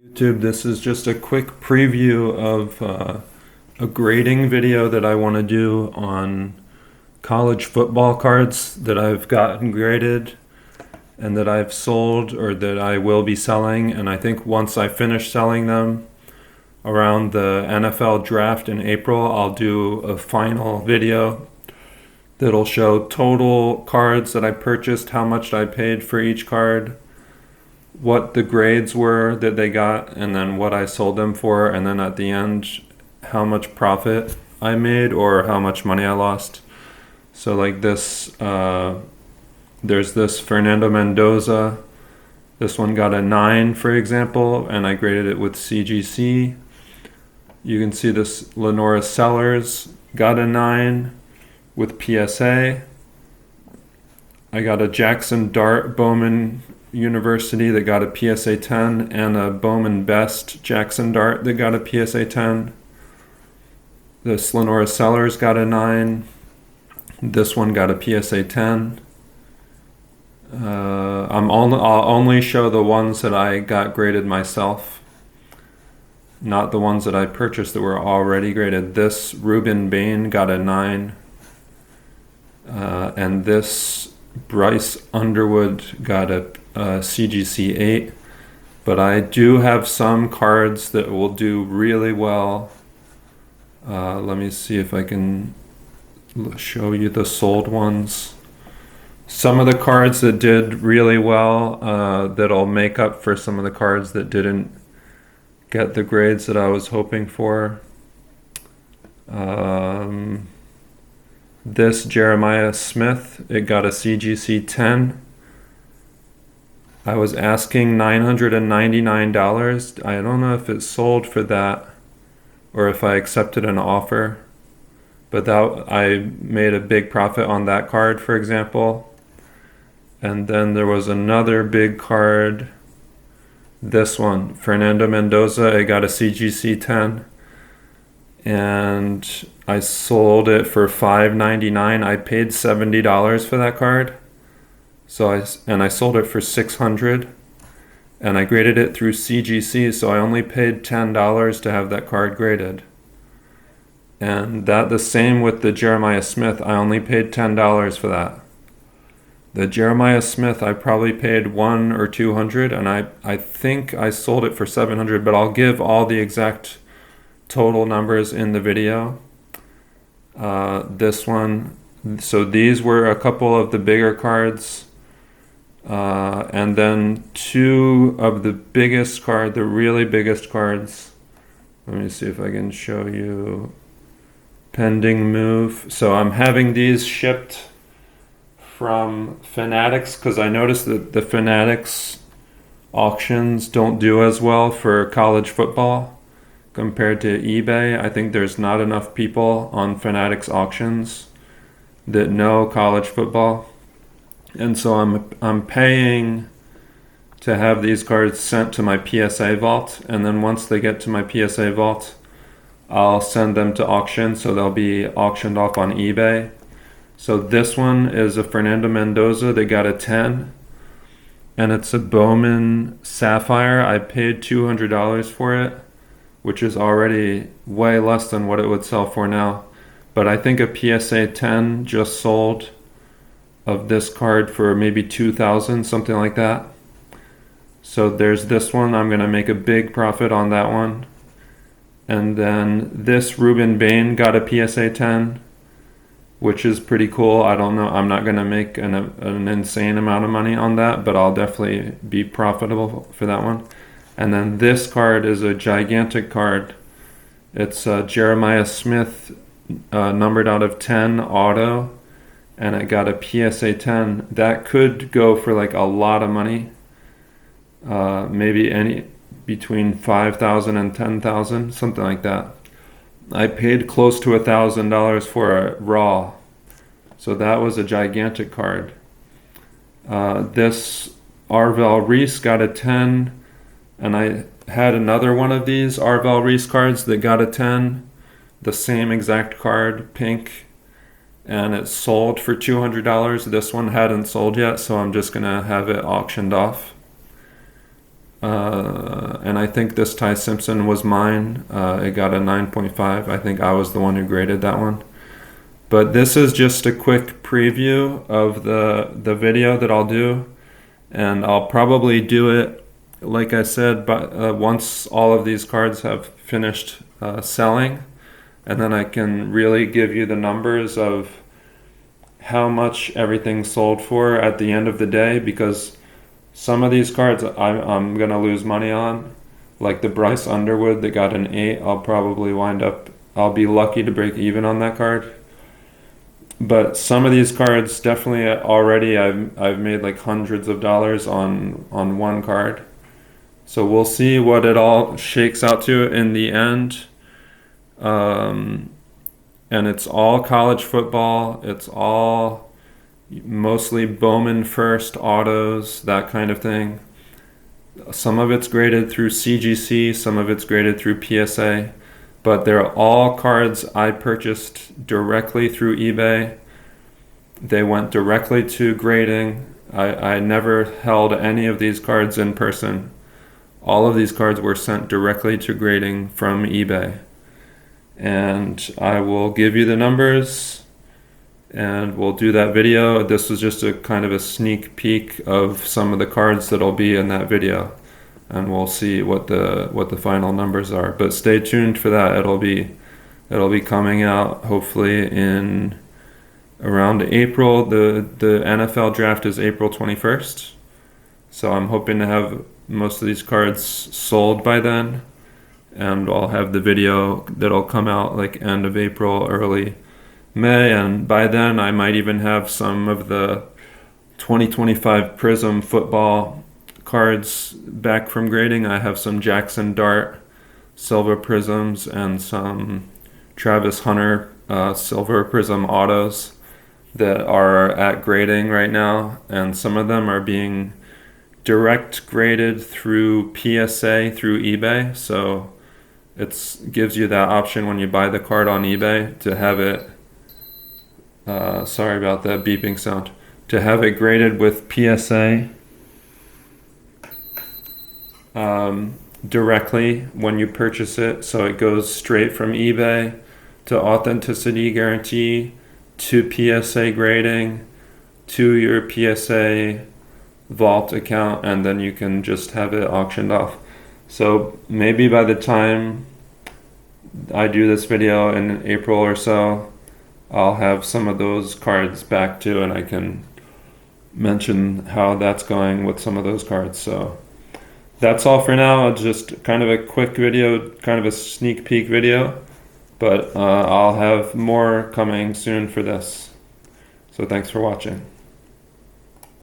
YouTube, this is just a quick preview of a grading video that I want to do on college football cards that I've gotten graded and that I've sold or that I will be selling. And I think once I finish selling them around the NFL draft in April, I'll do a final video that'll show total cards that I purchased, how much I paid for each card, what the grades were that they got, and then what I sold them for, and then at the end how much profit I made or how much money I lost. So like this, there's this Fernando Mendoza. This one got a 9, for example, and I graded it with CGC. You can see this Lenora Sellers got a 9 with PSA. I got a Jackson Dart Bowman University that got a PSA 10 and a Bowman Best Jackson Dart that got a PSA 10. This Lenora Sellers got a 9. This one got a PSA 10. I'll only show the ones that I got graded myself, not the ones that I purchased that were already graded. This Ruben Bain got a 9. And this Bryce Underwood got a CGC 8. But I do have some cards that will do really well. Let me see if I can show you the sold ones. Some of the cards that did really well, that'll make up for some of the cards that didn't get the grades that I was hoping for. This Jeremiah Smith, it got a CGC 10. I was asking $999. I don't know if it sold for that or if I accepted an offer, but that I made a big profit on that card, for example. And then there was another big card, this one, Fernando Mendoza, it got a CGC 10. And I sold it for $5.99. I paid $70 for that card. So I sold it for $600, and I graded it through CGC, so I only paid $10 to have that card graded. And that the same with the Jeremiah Smith, I only paid $10 for that. The Jeremiah Smith I probably paid $100 or $200, and I think I sold it for $700, but I'll give all the exact total numbers in the video. This one, so these were a couple of the bigger cards, and then two of the biggest card, the really biggest cards. Let me see if I can show you. Pending move. So I'm having these shipped from Fanatics because I noticed that the Fanatics auctions don't do as well for college football compared to eBay. I think there's not enough people on Fanatics auctions that know college football. And so I'm paying to have these cards sent to my PSA vault, and then once they get to my PSA vault, I'll send them to auction, so they'll be auctioned off on eBay. So this one is a Fernando Mendoza. They got a 10, and it's a Bowman Sapphire. I paid $200 for it, which is already way less than what it would sell for now. But I think a PSA 10 just sold of this card for maybe $2,000, something like that. So there's this one. I'm going to make a big profit on that one. And then this Ruben Bain got a PSA 10, which is pretty cool. I don't know. I'm not going to make an insane amount of money on that, but I'll definitely be profitable for that one. And then this card is a gigantic card. It's Jeremiah Smith, numbered out of 10 auto, and it got a PSA 10. That could go for like a lot of money. Maybe any between $5,000 and $10,000, something like that. I paid close to $1,000 for it raw. So that was a gigantic card. This Arvel Reese got a 10. And I had another one of these Arvel Reese cards that got a 10, the same exact card, pink, and it sold for $200. This one hadn't sold yet, so I'm just going to have it auctioned off. And I think this Ty Simpson was mine. It got a 9.5. I think I was the one who graded that one. But this is just a quick preview of the video that I'll do. And I'll probably do it, like I said, but once all of these cards have finished selling. And then I can really give you the numbers of how much everything sold for at the end of the day, because some of these cards I'm gonna lose money on, like the Bryce Underwood that got an 8. I'll be lucky to break even on that card. But some of these cards definitely already I've made like hundreds of dollars on one card. So we'll see what it all shakes out to in the end. And it's all college football. It's all mostly Bowman first autos, that kind of thing. Some of it's graded through CGC, some of it's graded through PSA, but they're all cards I purchased directly through eBay. They went directly to grading. I never held any of these cards in person. All of these cards were sent directly to grading from eBay. And I will give you the numbers and we'll do that video. This was just a kind of a sneak peek of some of the cards that'll be in that video, and we'll see what the final numbers are. But stay tuned for that. It'll be coming out hopefully in around April. The NFL draft is April 21st. So I'm hoping to have most of these cards sold by then. And I'll have the video that'll come out like end of April, early May, and by then I might even have some of the 2025 Prism football cards back from grading. I have some Jackson Dart silver prisms and some Travis Hunter silver prism autos that are at grading right now, and some of them are being direct graded through PSA through eBay. So it gives you that option when you buy the card on eBay to have it, sorry about that beeping sound, to have it graded with PSA directly when you purchase it. So it goes straight from eBay to authenticity guarantee to PSA grading to your PSA vault account, and then you can just have it auctioned off. So maybe by the time I do this video in April or so, I'll have some of those cards back too, and I can mention how that's going with some of those cards. So that's all for now. It's just kind of a quick video, kind of a sneak peek video, but I'll have more coming soon for this. So thanks for watching.